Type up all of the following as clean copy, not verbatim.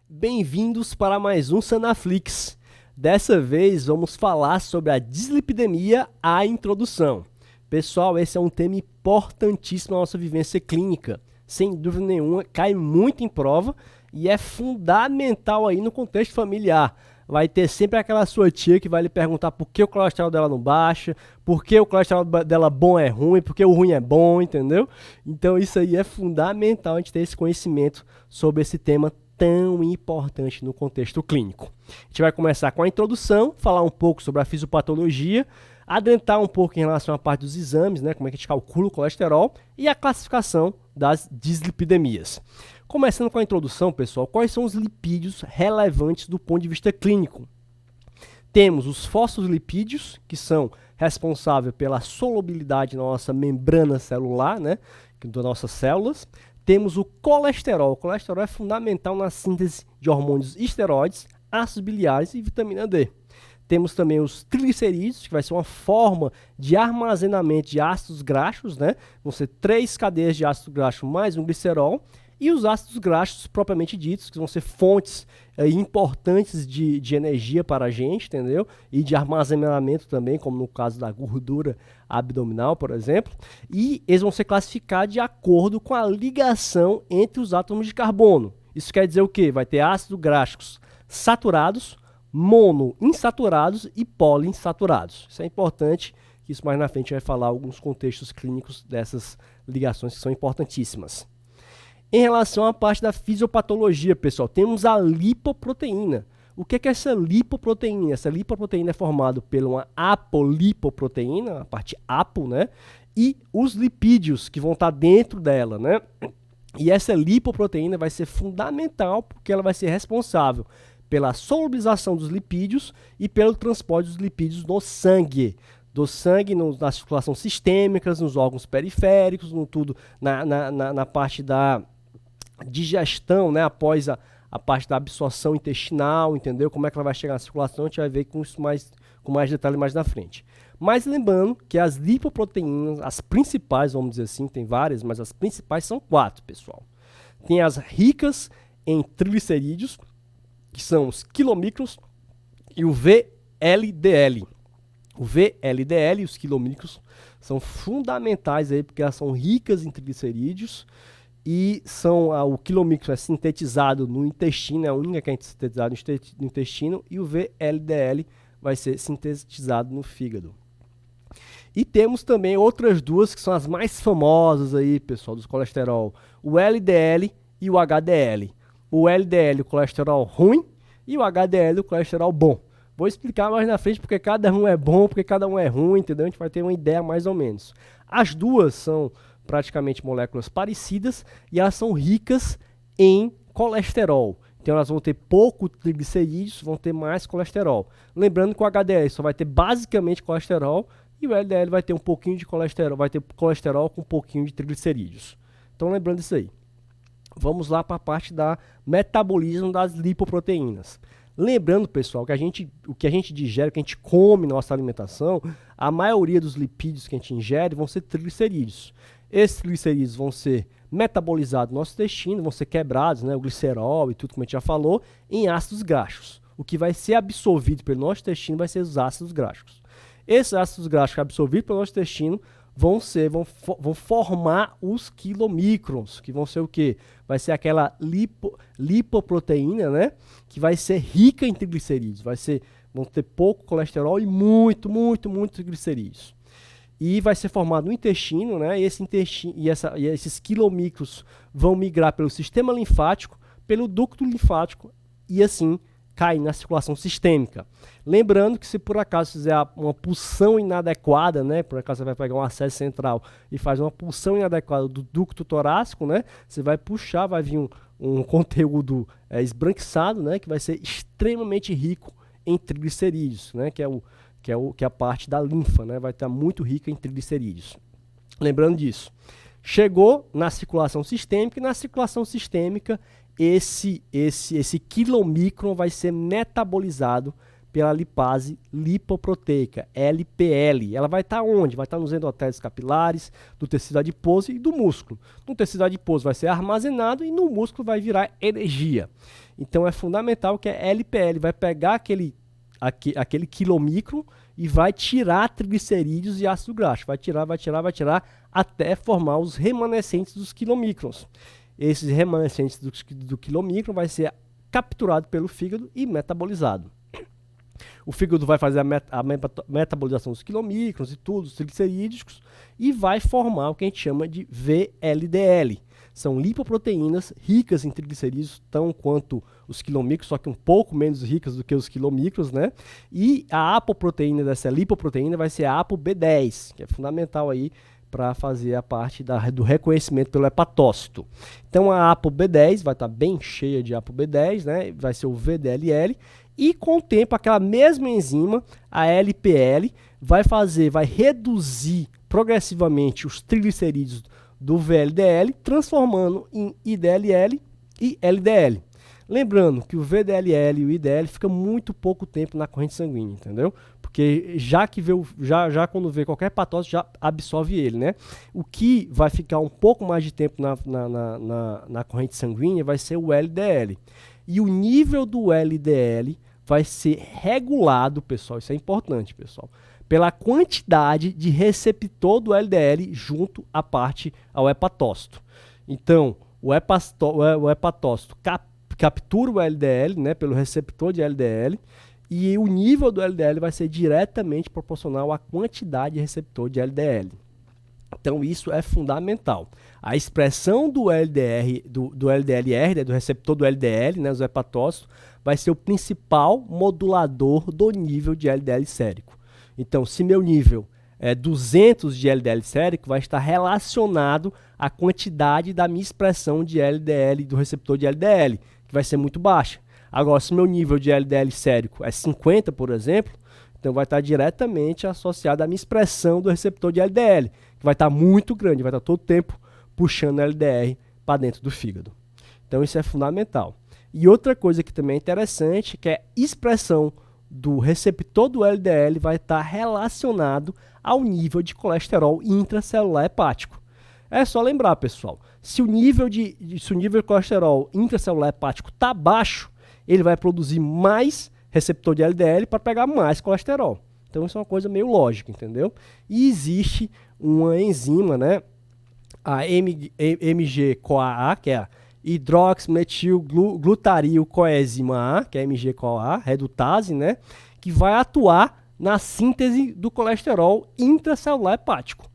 Bem-vindos para mais um Sanaflix. Dessa vez vamos falar sobre a dislipidemia, a introdução. Pessoal, esse é um tema importantíssimo na nossa vivência clínica. Sem dúvida nenhuma, cai muito em prova e é fundamental aí no contexto familiar. Vai ter sempre aquela sua tia que vai lhe perguntar por que o colesterol dela não baixa, por que o colesterol dela bom é ruim, por que o ruim é bom, entendeu? Então isso aí é fundamental a gente ter esse conhecimento sobre esse tema tão importante no contexto clínico. A gente vai começar com a introdução, falar um pouco sobre a fisiopatologia, adentrar um pouco em relação à parte dos exames, né, como é que a gente calcula o colesterol e a classificação das dislipidemias. Começando com a introdução, pessoal, quais são os lipídios relevantes do ponto de vista clínico? Temos os fosfolipídios, que são responsáveis pela solubilidade na nossa membrana celular, né, das nossas células. Temos o colesterol. O colesterol é fundamental na síntese de hormônios esteroides, ácidos biliares e vitamina D. Temos também os triglicerídeos, que vai ser uma forma de armazenamento de ácidos graxos, né? Vão ser 3 cadeias de ácido graxo mais um glicerol. E os ácidos graxos propriamente ditos, que vão ser fontes importantes de energia para a gente, entendeu? E de armazenamento também, como no caso da gordura abdominal, por exemplo. E eles vão ser classificados de acordo com a ligação entre os átomos de carbono. Isso quer dizer o quê? Vai ter ácidos graxos saturados, monoinsaturados e poliinsaturados. Isso é importante, que isso mais na frente vai falar alguns contextos clínicos dessas ligações que são importantíssimas. Em relação à parte da fisiopatologia, pessoal, temos a lipoproteína. O que é essa lipoproteína? Essa lipoproteína é formada por uma apolipoproteína, a parte apo, né? E os lipídios que vão estar dentro dela, né? E essa lipoproteína vai ser fundamental porque ela vai ser responsável pela solubilização dos lipídios e pelo transporte dos lipídios no sangue. Do sangue na circulação sistêmica, nos órgãos periféricos, no tudo, na parte da digestão, né, após a parte da absorção intestinal, entendeu? Como é que ela vai chegar na circulação, a gente vai ver com mais detalhe mais na frente. Mas lembrando que as lipoproteínas, as principais, vamos dizer assim, tem várias, mas as principais são 4, pessoal. Tem as ricas em triglicerídeos, que são os quilomicros, e o VLDL. O VLDL e os quilomicros são fundamentais aí, porque elas são ricas em triglicerídeos e o quilomicro é sintetizado no intestino, é a única que é sintetizada no intestino, e o VLDL vai ser sintetizado no fígado. E temos também outras duas que são as mais famosas aí, pessoal, dos colesterol, o LDL e o HDL. O LDL, o colesterol ruim, e o HDL, o colesterol bom. Vou explicar mais na frente porque cada um é bom, porque cada um é ruim, entendeu? A gente vai ter uma ideia mais ou menos. As duas são praticamente moléculas parecidas e elas são ricas em colesterol. Então elas vão ter pouco triglicerídeos, vão ter mais colesterol. Lembrando que o HDL só vai ter basicamente colesterol e o LDL vai ter um pouquinho de colesterol, vai ter colesterol com um pouquinho de triglicerídeos. Então lembrando isso aí. Vamos lá para a parte da metabolismo das lipoproteínas. Lembrando, pessoal, que o que a gente digere, o que a gente come na nossa alimentação, a maioria dos lipídios que a gente ingere vão ser triglicerídeos. Esses triglicerídeos vão ser metabolizados no nosso intestino, vão ser quebrados, né, o glicerol e tudo, como a gente já falou, em ácidos graxos. O que vai ser absorvido pelo nosso intestino vai ser os ácidos graxos. Esses ácidos graxos absorvidos pelo nosso intestino vão formar os quilomicrons, que vão ser o quê? Vai ser aquela lipoproteína, né, que vai ser rica em triglicerídeos, vão ter pouco colesterol e muito triglicerídeos. E vai ser formado no intestino, né, e esses quilomicros vão migrar pelo sistema linfático, pelo ducto linfático e assim cair na circulação sistêmica. Lembrando que se por acaso fizer uma pulsão inadequada, né, por acaso você vai pegar um acesso central e faz uma pulsão inadequada do ducto torácico, né, você vai puxar, vai vir um conteúdo esbranquiçado, né, que vai ser extremamente rico em triglicerídeos, né, que é a parte da linfa, né, vai estar muito rica em triglicerídeos. Lembrando disso. Chegou na circulação sistêmica, e na circulação sistêmica esse quilomicron vai ser metabolizado pela lipase lipoproteica, LPL. Ela vai estar onde? Vai estar nos endotélios capilares, do tecido adiposo e do músculo. No tecido adiposo vai ser armazenado e no músculo vai virar energia. Então é fundamental que a LPL vai pegar aquele quilomicron e vai tirar triglicerídeos e ácido graxo. Vai tirar, até formar os remanescentes dos quilomicrons. Esses remanescentes do quilomicron vai ser capturado pelo fígado e metabolizado. O fígado vai fazer a metabolização dos quilomicrons e tudo, os triglicerídeos, e vai formar o que a gente chama de VLDL. São lipoproteínas ricas em triglicerídeos, tão quanto os quilomicrons, só que um pouco menos ricas do que os quilomicrons, né? E a apoproteína dessa lipoproteína vai ser a ApoB10, que é fundamental aí para fazer a parte do reconhecimento pelo hepatócito. Então a ApoB10 vai estar bem cheia de ApoB10, né? Vai ser o VDLL, e com o tempo aquela mesma enzima, a LPL, vai reduzir progressivamente os triglicerídeos do VLDL, transformando em IDLL e LDL. Lembrando que o VDLL e o IDL fica muito pouco tempo na corrente sanguínea, entendeu? Porque já quando vê qualquer patógeno, já absorve ele, né? O que vai ficar um pouco mais de tempo na corrente sanguínea vai ser o LDL. E o nível do LDL vai ser regulado, pessoal, isso é importante, pessoal, pela quantidade de receptor do LDL junto à parte ao hepatócito. Então, o hepatócito captura o LDL, né, pelo receptor de LDL, e o nível do LDL vai ser diretamente proporcional à quantidade de receptor de LDL. Então, isso é fundamental. A expressão do LDLR, do LDLR, né, do receptor do LDL, né, os hepatócitos, vai ser o principal modulador do nível de LDL sérico. Então, se meu nível é 200 de LDL sérico, vai estar relacionado à quantidade da minha expressão de LDL, do receptor de LDL, que vai ser muito baixa. Agora, se meu nível de LDL sérico é 50, por exemplo, então vai estar diretamente associado à minha expressão do receptor de LDL, que vai estar muito grande, vai estar todo o tempo puxando LDR para dentro do fígado. Então isso é fundamental. E outra coisa que também é interessante, que é a expressão do receptor do LDL vai estar relacionado ao nível de colesterol intracelular hepático. É só lembrar, pessoal, se o nível de colesterol intracelular hepático está baixo, ele vai produzir mais receptor de LDL para pegar mais colesterol. Então isso é uma coisa meio lógica, entendeu? E existe uma enzima, né, a MG-CoA, que é a hidroximetilglutarilcoenzima A, que é a MG-CoA, redutase, né, que vai atuar na síntese do colesterol intracelular hepático.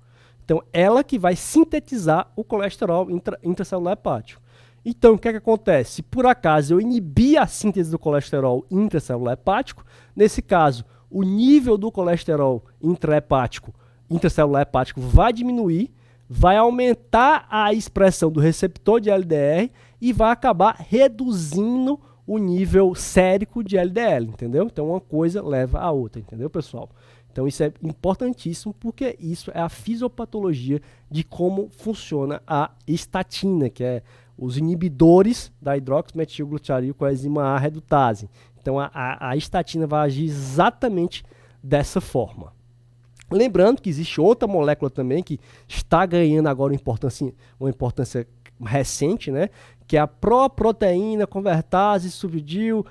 Então, ela que vai sintetizar o colesterol intracelular hepático. Então, o que é que acontece? Se por acaso eu inibir a síntese do colesterol intracelular hepático, nesse caso, o nível do colesterol intracelular hepático vai diminuir, vai aumentar a expressão do receptor de LDR e vai acabar reduzindo o nível sérico de LDL, entendeu? Então, uma coisa leva a outra, entendeu, pessoal? Então, isso é importantíssimo porque isso é a fisiopatologia de como funciona a estatina, que é os inibidores da hidroximetilglutarilcoenzima A redutase. Então, a estatina vai agir exatamente dessa forma. Lembrando que existe outra molécula também que está ganhando agora uma importância recente, né? Que é a proproteína convertase subdil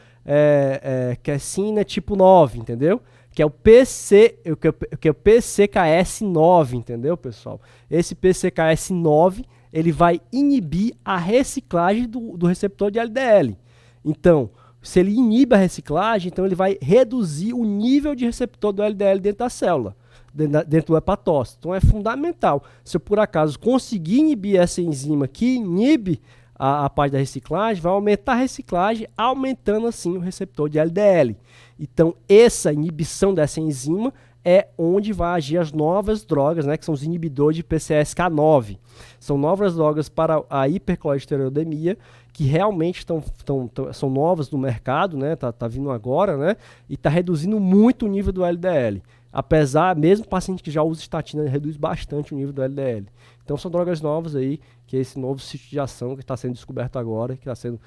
quercina tipo 9, entendeu? Que é o PCKS9, entendeu, pessoal? Esse PCKS9, ele vai inibir a reciclagem do receptor de LDL. Então, se ele inibe a reciclagem, então ele vai reduzir o nível de receptor do LDL dentro da célula, dentro do hepatócito. Então é fundamental. Se eu por acaso conseguir inibir essa enzima que inibe a parte da reciclagem, vai aumentar a reciclagem, aumentando assim o receptor de LDL. Então essa inibição dessa enzima é onde vai agir as novas drogas, né, que são os inibidores de PCSK9. São novas drogas para a hipercolesterolemia, que realmente são novas no mercado, né, tá vindo agora, né, e está reduzindo muito o nível do LDL. Apesar, mesmo paciente que já usa estatina, reduz bastante o nível do LDL. Então são drogas novas aí, que é esse novo sítio de ação que está sendo descoberto agora, que está sendo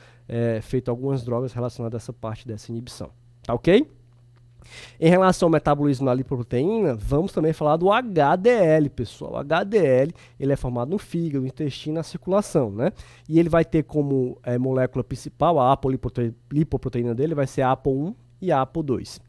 feito algumas drogas relacionadas a essa parte dessa inibição. Tá ok? Em relação ao metabolismo da lipoproteína, vamos também falar do HDL, pessoal. O HDL, ele é formado no fígado, no intestino, na circulação, né? E ele vai ter como molécula principal, a apolipoproteína dele vai ser a APO1 e a APO2.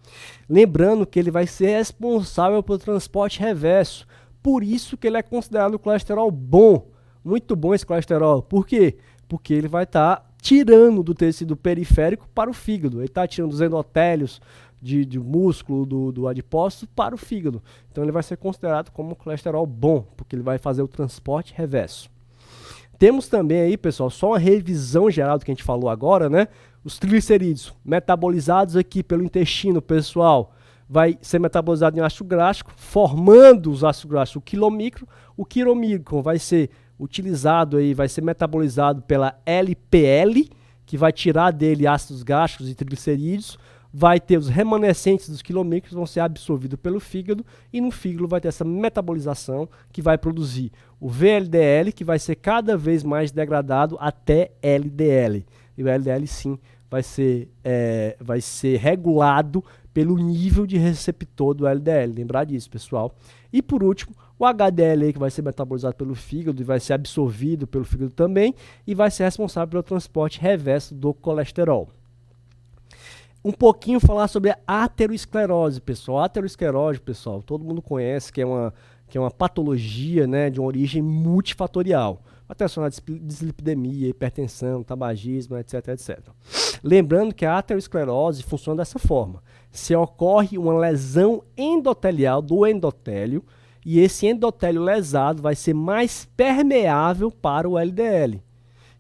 Lembrando que ele vai ser responsável pelo transporte reverso, por isso que ele é considerado colesterol bom. Muito bom esse colesterol. Por quê? Porque ele vai estar tirando do tecido periférico para o fígado. Ele está tirando dos endotélios, de músculo do adipócito para o fígado. Então ele vai ser considerado como colesterol bom, porque ele vai fazer o transporte reverso. Temos também aí, pessoal, só uma revisão geral do que a gente falou agora, né? Os triglicerídeos metabolizados aqui pelo intestino, pessoal, vai ser metabolizado em ácido gráfico, formando os ácidos gráficos, o quilomicro. O quilomicro vai ser utilizado aí, vai ser metabolizado pela LPL, que vai tirar dele ácidos gástricos e triglicerídeos. Vai ter os remanescentes dos quilomicros, vão ser absorvidos pelo fígado, e no fígado vai ter essa metabolização que vai produzir o VLDL, que vai ser cada vez mais degradado até LDL. E o LDL, sim, vai ser regulado pelo nível de receptor do LDL. Lembrar disso, pessoal. E por último, o HDL, que vai ser metabolizado pelo fígado e vai ser absorvido pelo fígado também, e vai ser responsável pelo transporte reverso do colesterol. Um pouquinho falar sobre a aterosclerose, pessoal. A aterosclerose, pessoal, todo mundo conhece que é uma patologia, né, de uma origem multifatorial. Relacionada a dislipidemia, hipertensão, tabagismo, etc, etc. Lembrando que a aterosclerose funciona dessa forma. Se ocorre uma lesão endotelial do endotélio, e esse endotélio lesado vai ser mais permeável para o LDL.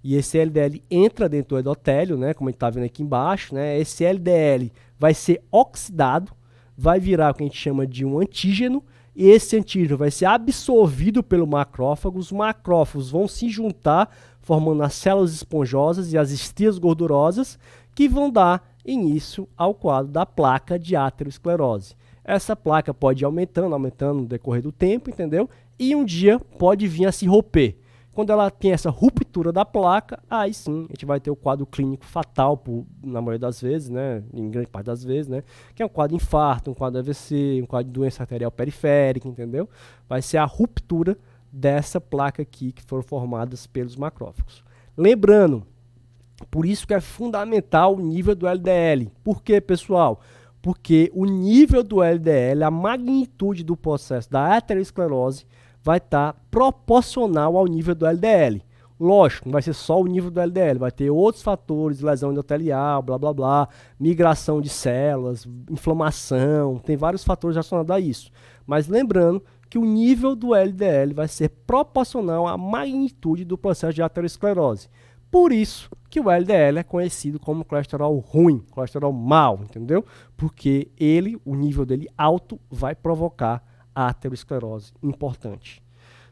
E esse LDL entra dentro do endotélio, né, como a gente está vendo aqui embaixo, né, esse LDL vai ser oxidado, vai virar o que a gente chama de um antígeno, e esse antígeno vai ser absorvido pelo macrófago. Os macrófagos vão se juntar, formando as células esponjosas e as estrias gordurosas, que vão dar início ao quadro da placa de aterosclerose. Essa placa pode ir aumentando no decorrer do tempo, entendeu? E um dia pode vir a se romper. Quando ela tem essa ruptura da placa, aí sim a gente vai ter o quadro clínico fatal, na maioria das vezes, né, em grande parte das vezes, né, que é um quadro de infarto, um quadro de AVC, um quadro de doença arterial periférica, entendeu? Vai ser a ruptura dessa placa aqui que foram formadas pelos macrófagos. Lembrando, por isso que é fundamental o nível do LDL. Por quê, pessoal? Porque o nível do LDL, a magnitude do processo da aterosclerose, vai estar proporcional ao nível do LDL. Lógico, não vai ser só o nível do LDL, vai ter outros fatores, lesão endotelial, blá blá blá, migração de células, inflamação, tem vários fatores relacionados a isso. Mas lembrando que o nível do LDL vai ser proporcional à magnitude do processo de aterosclerose. Por isso que o LDL é conhecido como colesterol ruim, colesterol mau, entendeu? Porque o nível dele alto vai provocar a aterosclerose, importante.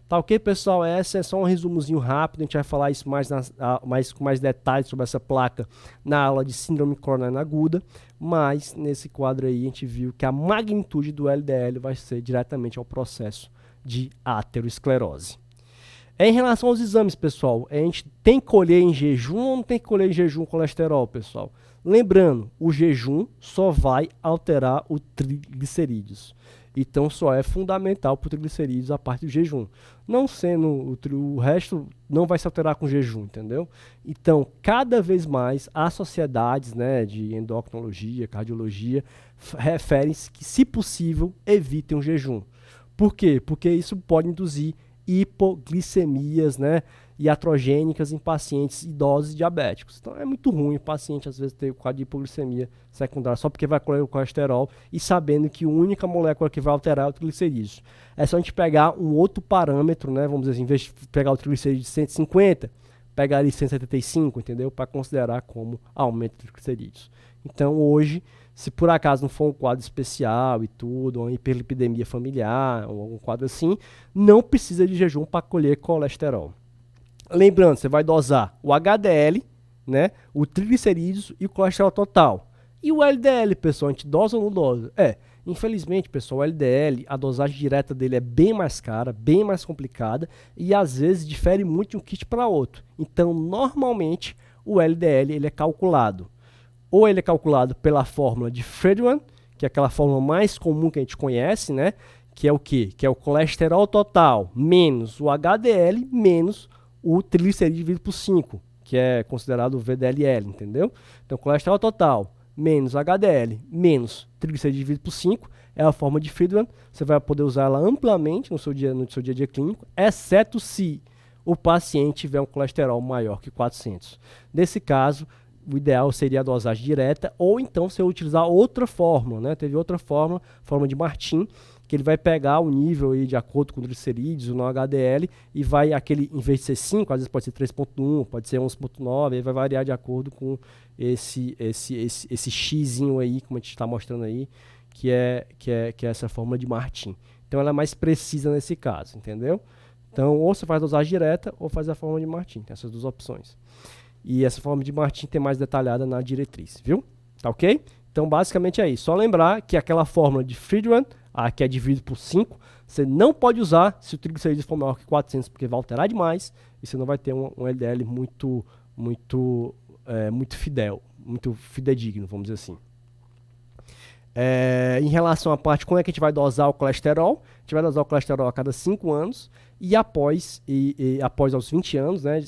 Tá ok, pessoal? Esse é só um resumozinho rápido, a gente vai falar isso com mais detalhes sobre essa placa na aula de síndrome coronariana aguda, mas nesse quadro aí a gente viu que a magnitude do LDL vai ser diretamente ao processo de aterosclerose. Em relação aos exames, pessoal, a gente tem que colher em jejum ou não tem que colher em jejum colesterol, pessoal? Lembrando, o jejum só vai alterar o triglicerídeos. Então só é fundamental para o triglicerídeos a parte do jejum. Não sendo o resto não vai se alterar com o jejum, entendeu? Então, cada vez mais as sociedades, né, de endocrinologia, cardiologia, referem-se que, se possível, evitem o jejum. Por quê? Porque isso pode induzir hipoglicemias, né, iatrogênicas em pacientes idosos e diabéticos. Então é muito ruim o paciente às vezes ter o quadro de hipoglicemia secundária só porque vai colher o colesterol e sabendo que a única molécula que vai alterar é o triglicerídeos. É só a gente pegar um outro parâmetro, né, vamos dizer, em vez de pegar o triglicerídeos de 150, pegar ali 175, entendeu? Para considerar como aumento de triglicerídeos. Então hoje, se por acaso não for um quadro especial e tudo, uma hiperlipidemia familiar, ou algum quadro assim, não precisa de jejum para colher colesterol. Lembrando, você vai dosar o HDL, né, o triglicerídeos e o colesterol total. E o LDL, pessoal, a gente dosa ou não dosa? Infelizmente, pessoal, o LDL, a dosagem direta dele é bem mais cara, bem mais complicada e às vezes difere muito de um kit para outro. Então, normalmente, o LDL ele é calculado. Ou ele é calculado pela fórmula de Friedman, que é aquela fórmula mais comum que a gente conhece, né? Que é o quê? Que é o colesterol total menos o HDL menos o triglicerídeo dividido por 5, que é considerado o VDLL, entendeu? Então, colesterol total menos HDL menos triglicerídeo dividido por 5 é a forma de Friedman. Você vai poder usar ela amplamente no seu dia a dia clínico, exceto se o paciente tiver um colesterol maior que 400. Nesse caso, o ideal seria a dosagem direta, ou então você utilizar outra fórmula, né? Teve outra fórmula, forma de Martin, que ele vai pegar o nível aí de acordo com o triglicerídeos, no HDL, e vai, aquele, em vez de ser 5, às vezes pode ser 3.1, pode ser 11.9, aí vai variar de acordo com esse xzinho aí, como a gente está mostrando aí, que é essa fórmula de Martin. Então ela é mais precisa nesse caso, entendeu? Então, ou você faz a dosagem direta, ou faz a fórmula de Martin. Tem essas duas opções. E essa forma de Martin tem mais detalhada na diretriz, viu? Tá ok? Então, basicamente é isso. Só lembrar que aquela fórmula de Friedman, que é dividido por 5, você não pode usar se o triglicerídeo for maior que 400, porque vai alterar demais e você não vai ter um LDL muito fidedigno, vamos dizer assim. Em relação à parte como é que a gente vai dosar o colesterol, a gente vai dosar o colesterol a cada 5 anos e após aos 20 anos, né?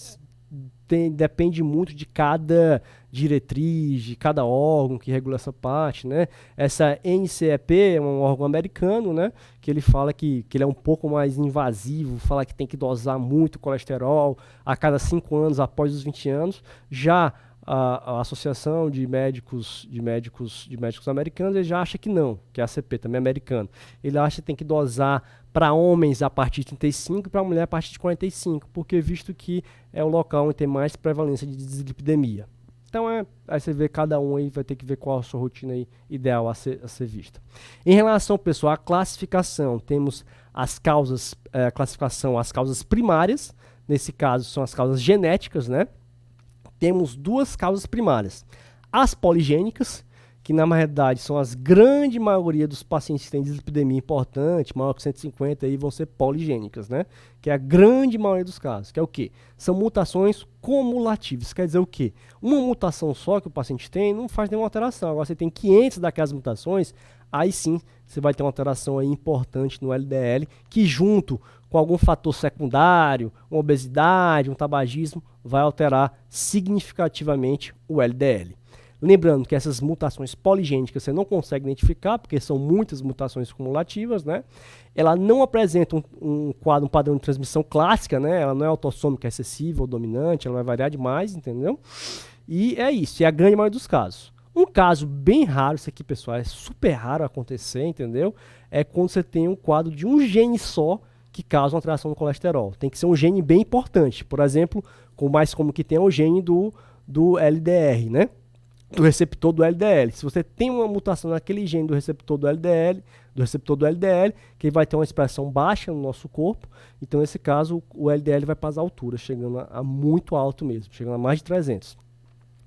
Depende muito de cada diretriz, de cada órgão que regula essa parte, né? Essa NCEP é um órgão americano, né? Que ele fala que ele é um pouco mais invasivo, fala que tem que dosar muito colesterol a cada 5 anos após os 20 anos. Já a Associação de Médicos Americanos, ele já acha que não, que é a ACP, também é americano. Ele acha que tem que dosar para homens a partir de 35 e para mulher a partir de 45, porque visto que é o local onde tem mais prevalência de dislipidemia. Então, aí você vê, cada um aí vai ter que ver qual a sua rotina aí ideal a ser vista. Em relação, pessoal, à classificação, temos as causas, as causas primárias, nesse caso são as causas genéticas, né? Temos duas causas primárias. As poligênicas, que na realidade são as grande maioria dos pacientes que têm dislipidemia importante, maior que 150, aí vão ser poligênicas, né? Que é a grande maioria dos casos. Que é o quê? São mutações cumulativas. Quer dizer o quê? Uma mutação só que o paciente tem não faz nenhuma alteração. Agora você tem 500 daquelas mutações, aí sim você vai ter uma alteração aí importante no LDL, que junto com algum fator secundário, uma obesidade, um tabagismo, vai alterar significativamente o LDL. Lembrando que essas mutações poligênicas você não consegue identificar, porque são muitas mutações cumulativas, né? Ela não apresenta um padrão de transmissão clássica, né? Ela não é autossômica excessiva ou dominante, ela vai variar demais, entendeu? E é isso, é a grande maioria dos casos. Um caso bem raro, isso aqui, pessoal, é super raro acontecer, entendeu? É quando você tem um quadro de um gene só que causa uma alteração no colesterol. Tem que ser um gene bem importante. Por exemplo, o mais comum que tem é o gene do LDR, né? Do receptor do LDL. Se você tem uma mutação naquele gene do receptor do LDL, que vai ter uma expressão baixa no nosso corpo, então nesse caso o LDL vai para as alturas, chegando a muito alto mesmo, chegando a mais de 300.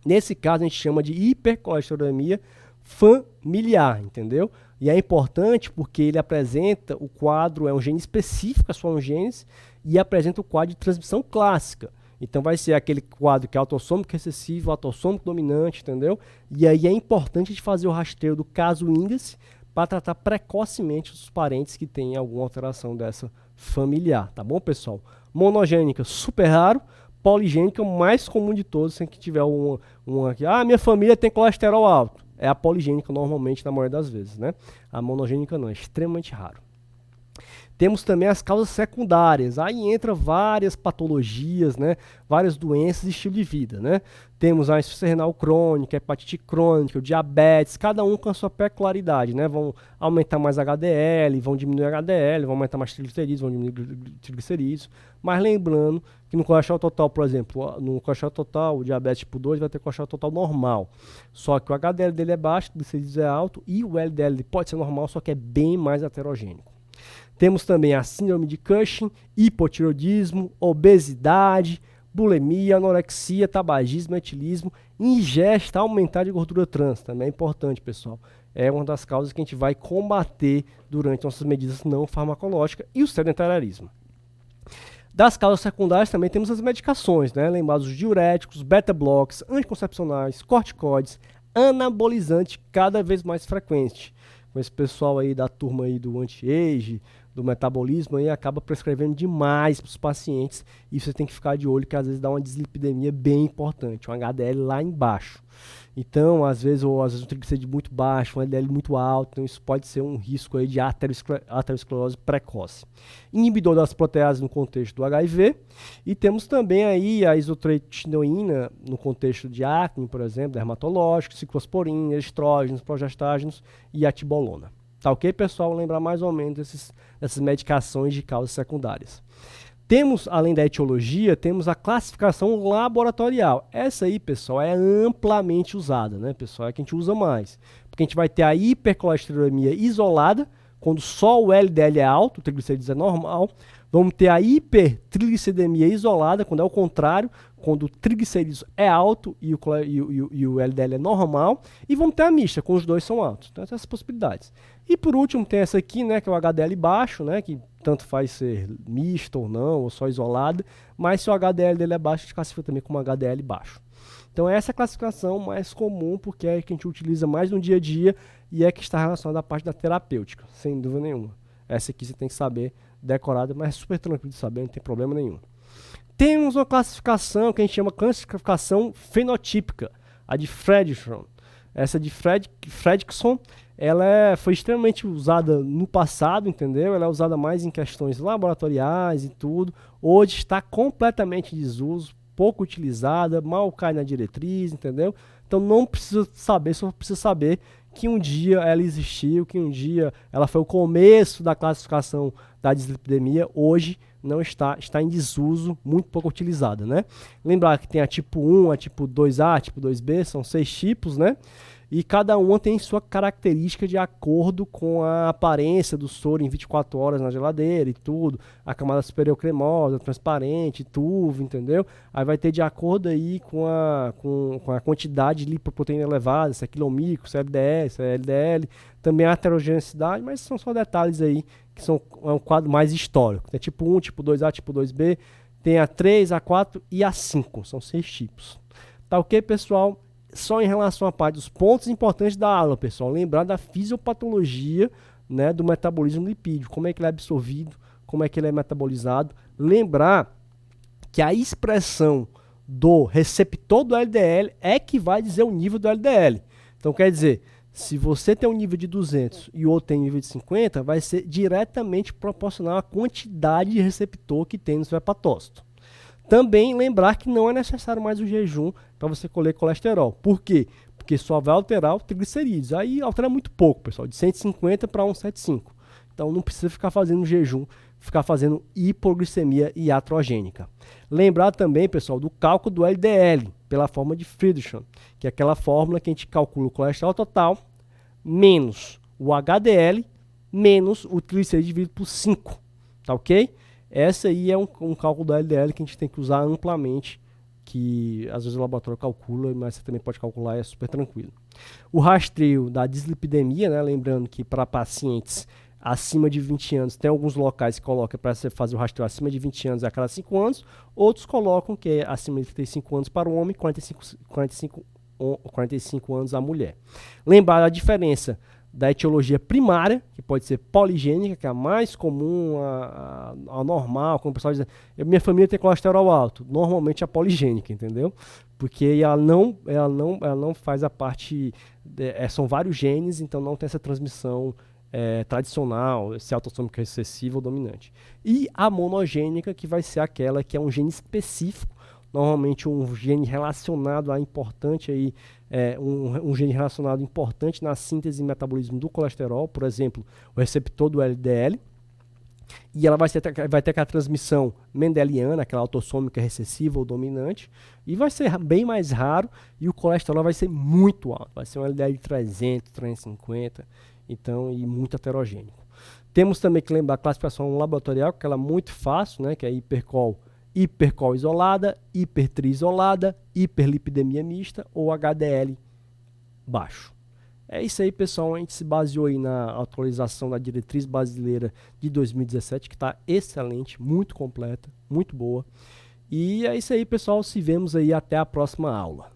Nesse caso a gente chama de hipercolesterolemia familiar, entendeu? E é importante porque ele apresenta o quadro, é um gene específico, a sua gênese, e apresenta o quadro de transmissão clássica. Então vai ser aquele quadro que é autossômico recessivo, autossômico dominante, entendeu? E aí é importante a gente fazer o rastreio do caso índice para tratar precocemente os parentes que têm alguma alteração dessa familiar, tá bom, pessoal? Monogênica, super raro. Poligênica, o mais comum de todos, sem que tiver uma aqui. Minha família tem colesterol alto. É a poligênica normalmente, na maioria das vezes, né? A monogênica não, é extremamente raro. Temos também as causas secundárias, aí entra várias patologias, né? Várias doenças e estilo de vida, né? Temos a insuficiência renal crônica, a hepatite crônica, o diabetes, cada um com a sua peculiaridade, né? Vão aumentar mais HDL, vão diminuir HDL, vão aumentar mais triglicerídeos, vão diminuir triglicerídeos, mas lembrando que no colesterol total, por exemplo, no colesterol total, o diabetes tipo 2 vai ter colesterol total normal, só que o HDL dele é baixo, o triglicerídeos é alto e o LDL pode ser normal, só que é bem mais heterogêneo. Temos também a síndrome de Cushing, hipotireoidismo, obesidade, bulimia, anorexia, tabagismo, etilismo, ingesta aumentada de gordura trans. Também é importante, pessoal. É uma das causas que a gente vai combater durante nossas medidas não farmacológicas e o sedentarismo. Das causas secundárias também temos as medicações, né? Lembrados os diuréticos, beta-blocks, anticoncepcionais, corticoides, anabolizante cada vez mais frequente. com esse pessoal aí da turma aí do anti-age, do metabolismo, aí acaba prescrevendo demais para os pacientes e você tem que ficar de olho que às vezes dá uma dislipidemia bem importante, um HDL lá embaixo. Então, às vezes um triglicerídeo muito baixo, um LDL muito alto, então isso pode ser um risco aí de aterosclerose precoce. Inibidor das proteases no contexto do HIV, e temos também aí a isotretinoína no contexto de acne, por exemplo, dermatológico, ciclosporina, estrógenos, progestágenos e a tibolona. Tá ok, pessoal? Lembrar mais ou menos dessas medicações de causas secundárias. Temos, além da etiologia, temos a classificação laboratorial. Essa aí, pessoal, é amplamente usada, né, pessoal? É a que a gente usa mais. Porque a gente vai ter a hipercolesterolemia isolada, quando só o LDL é alto, o triglicerídeos é normal. Vamos ter a hipertriglicidemia isolada, quando é o contrário, quando o triglicerídeos é alto e o LDL é normal. E vamos ter a mista, quando os dois são altos. Então, essas possibilidades. E por último, tem essa aqui, né, que é o HDL baixo, né, que tanto faz ser misto ou não, ou só isolado, mas se o HDL dele é baixo, a gente classifica também como HDL baixo. Então essa é a classificação mais comum, porque é a que a gente utiliza mais no dia a dia e é que está relacionada à parte da terapêutica, sem dúvida nenhuma. Essa aqui você tem que saber decorada, mas é super tranquilo de saber, não tem problema nenhum. Temos uma classificação que a gente chama classificação fenotípica, a de Fredrickson. Essa de Fredrickson, ela foi extremamente usada no passado, entendeu? Ela é usada mais em questões laboratoriais e tudo. Hoje está completamente em desuso, pouco utilizada, mal cai na diretriz, entendeu? Então não precisa saber, só precisa saber que um dia ela existiu, que um dia ela foi o começo da classificação da dislipidemia, hoje não está em desuso, muito pouco utilizada, né? Lembrar que tem a tipo 1, a tipo 2A, a tipo 2B, são 6 tipos, né? E cada uma tem sua característica de acordo com a aparência do soro em 24 horas na geladeira e tudo. A camada superior cremosa, transparente, turvo, entendeu? Aí vai ter de acordo aí com a quantidade de lipoproteína elevada, se é quilomicro, se é LDL, se é LDL. Também a heterogeneidade, mas são só detalhes aí que é um quadro mais histórico. Tem tipo 1, tipo 2A, tipo 2B, tem a 3, a 4 e a 5. São 6 tipos. Tá ok, pessoal? Só em relação à parte dos pontos importantes da aula, pessoal, lembrar da fisiopatologia, né, do metabolismo lipídico, como é que ele é absorvido, como é que ele é metabolizado. Lembrar que a expressão do receptor do LDL é que vai dizer o nível do LDL. Então, quer dizer, se você tem um nível de 200 e o outro tem um nível de 50, vai ser diretamente proporcional à quantidade de receptor que tem no seu hepatócito. Também lembrar que não é necessário mais o jejum para você colher colesterol. Por quê? Porque só vai alterar o triglicerídeos. Aí altera muito pouco, pessoal, de 150 para 175. Então não precisa ficar fazendo jejum, ficar fazendo hipoglicemia iatrogênica. Lembrar também, pessoal, do cálculo do LDL, pela forma de Friedrichsen, que é aquela fórmula que a gente calcula o colesterol total, menos o HDL, menos o triglicerídeo dividido por 5. Tá ok? Essa aí é um cálculo da LDL que a gente tem que usar amplamente, que às vezes o laboratório calcula, mas você também pode calcular, é super tranquilo. O rastreio da dislipidemia, né, lembrando que para pacientes acima de 20 anos, tem alguns locais que colocam para você fazer o rastreio acima de 20 anos a cada 5 anos, outros colocam que é acima de 35 anos para o homem e 45 anos a mulher. Lembrar a diferença da etiologia primária, que pode ser poligênica, que é a mais comum, a normal, como o pessoal diz, minha família tem colesterol alto, normalmente a poligênica, entendeu? Porque ela não faz a parte, são vários genes, então não tem essa transmissão tradicional, se autossômica recessiva ou dominante. E a monogênica, que vai ser aquela que é um gene específico, normalmente um gene relacionado a importante aí, um gene relacionado importante na síntese e metabolismo do colesterol, por exemplo, o receptor do LDL, e ela vai ter aquela transmissão mendeliana, aquela autossômica recessiva ou dominante, e vai ser bem mais raro, e o colesterol vai ser muito alto, vai ser um LDL de 300, 350, então, e muito heterogênico. Temos também que lembrar a classificação laboratorial, que ela é muito fácil, né, que é hipercol isolada, hipertri isolada, hiperlipidemia mista ou HDL baixo. É isso aí, pessoal. A gente se baseou aí na atualização da diretriz brasileira de 2017, que está excelente, muito completa, muito boa. E é isso aí, pessoal. Se vemos aí até a próxima aula.